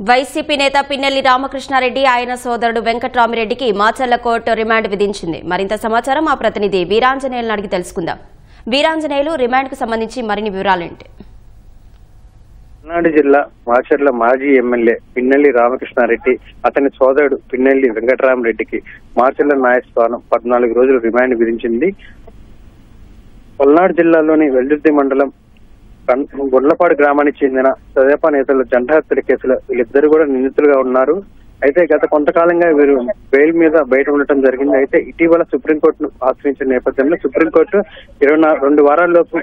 YCP నేత పిన్నెల్లి రామకృష్ణారెడ్డి ఆయన సోదరుడు వెంకట్రామిరెడ్డికి మాచర్ల కోర్టు రిమాండ్ విధించింది. మరింత సమాచారం మా ప్రతినిధి వీరాంజనేయులను అడిగి తెలుసుకుందాం. వీరాంజనేయులు, రిమాండ్కు సంబంధించి మరిన్ని వివరాలేంటి? పల్నాడు జిల్లా మాచర్ల మాజీ ఎమ్మెల్యే పిన్నెల్లి రామకృష్ణారెడ్డి, అతని సోదరుడు పిన్నెల్లి వెంకట్రామిరెడ్డికి మాచర్ల న్యాయస్థానం 14 రోజులు రిమాండ్ విధించింది. పల్నాడు జిల్లాలోని వెల్దుర్తి మండలం గుండ్లపాడు గ్రామానికి చెందిన తెదేపా నేతలు జంట హత్యల కేసులో వీళ్ళిద్దరు కూడా నిందితులుగా ఉన్నారు. అయితే గత కొంతకాలంగా వీరు బెయిల్ మీద బయట ఉండటం జరిగింది. అయితే ఇటీవల సుప్రీంకోర్టును ఆశ్రయించిన నేపథ్యంలో సుప్రీంకోర్టు 22 వారాల్లోపు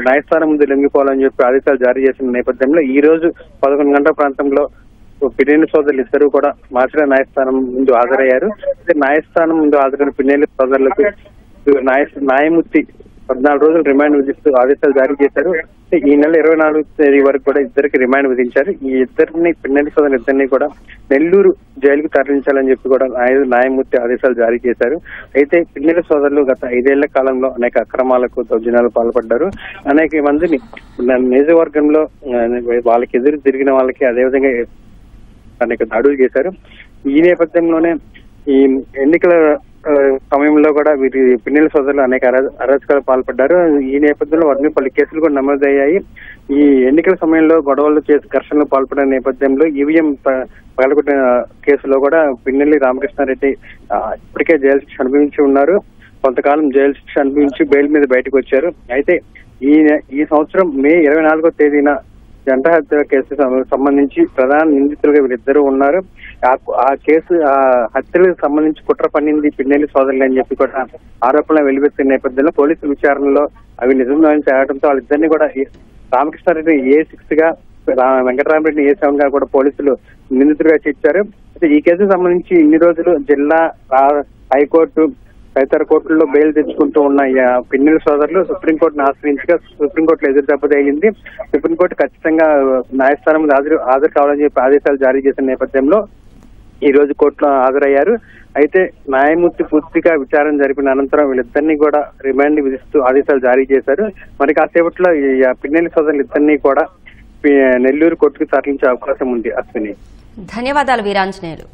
న్యాయస్థానం ముందు లొంగిపోవాలని చెప్పి ఆదేశాలు జారీ చేసిన నేపథ్యంలో ఈ రోజు 11 గంటల ప్రాంతంలో పిన్నెల్లి సోదరులు ఇద్దరు కూడా మాచర్ల న్యాయస్థానం ముందు హాజరయ్యారు. అయితే న్యాయస్థానం ముందు హాజరైన పిన్నెల్లి సోదరులకు న్యాయమూర్తి 14 రోజులు రిమాండ్ విధిస్తూ ఆదేశాలు జారీ చేశారు. ఈ నెల 24వ తేదీ వరకు కూడా ఇద్దరికి రిమాండ్ విధించారు. ఈ ఇద్దరిని పిన్నెల్లి సోదరులు ఇద్దరిని కూడా నెల్లూరు జైలుకు తరలించాలని చెప్పి కూడా న్యాయమూర్తి ఆదేశాలు జారీ చేశారు. అయితే పిన్నెల్లి సోదరులు గత 5 ఏళ్ల కాలంలో అనేక అక్రమాలకు దౌర్జన్యాలకు పాల్పడ్డారు. అనేక మందిని నియోజకవర్గంలో వాళ్ళకి ఎదురు తిరిగిన వాళ్ళకి అదేవిధంగా అనేక దాడులు చేశారు. ఈ నేపథ్యంలోనే ఈ ఎన్నికల సమయంలో కూడా వీరి పిన్నెల్లి సోదరులు అనేక అరాచకాలు పాల్పడ్డారు. ఈ నేపథ్యంలో వారిని పలు కేసులు కూడా నమోదయ్యాయి. ఈ ఎన్నికల సమయంలో గొడవలు చేసి ఘర్షణలు పాల్పడిన నేపథ్యంలో ఈవీఎం పగలగొట్టిన కేసులో కూడా పిన్నెల్లి రామకృష్ణారెడ్డి ఇప్పటికే జైలు శిక్ష అనుభవించి ఉన్నారు. కొంతకాలం జైలు శిక్ష అనుభవించి బెయిల్ మీద బయటకు వచ్చారు. అయితే ఈ సంవత్సరం మే 24వ తేదీన జంట హత్య కేసు సంబంధించి ప్రధాన నిందితులుగా వీరిద్దరూ ఉన్నారు. ఆ కేసు ఆ హత్యలకు సంబంధించి కుట్ర పన్నింది పిన్నెల్లి సోదరులు అని చెప్పి కూడా ఆరోపణలు వెలువెత్తిన నేపథ్యంలో పోలీసుల విచారణలో అవి నిజమని తేవడంతో వాళ్ళిద్దరిని కూడా రామకృష్ణారెడ్డి A6 గా, వెంకటరామరెడ్డిని A7 గా కూడా పోలీసులు నిందితులుగా చేర్చారు. అయితే ఈ కేసుకు సంబంధించి ఇన్ని రోజులు జిల్లా, హైకోర్టు తదితర కోర్టుల్లో బెయిల్ తెచ్చుకుంటూ ఉన్న పిన్నెల్లి సోదరులు సుప్రీంకోర్టును ఆశ్రయించగా సుప్రీంకోర్టులో ఎదురు దెబ్బ తగిలింది. సుప్రీంకోర్టు ఖచ్చితంగా న్యాయస్థానం హాజరు కావాలని చెప్పి ఆదేశాలు జారీ చేసిన నేపథ్యంలో ఈ రోజు కోర్టులో హాజరయ్యారు. అయితే న్యాయమూర్తి పూర్తిగా విచారణ జరిపిన అనంతరం వీళ్ళిద్దరినీ కూడా రిమాండ్ విధిస్తూ ఆదేశాలు జారీ చేశారు. మరి కాసేపట్లో ఈ పిన్నెల్లి సోదరులు ఇద్దరినీ కూడా నెల్లూరు కోర్టుకు తరలించే అవకాశం ఉంది. అశ్విని, ధన్యవాదాలు వీరాంజనేయులు.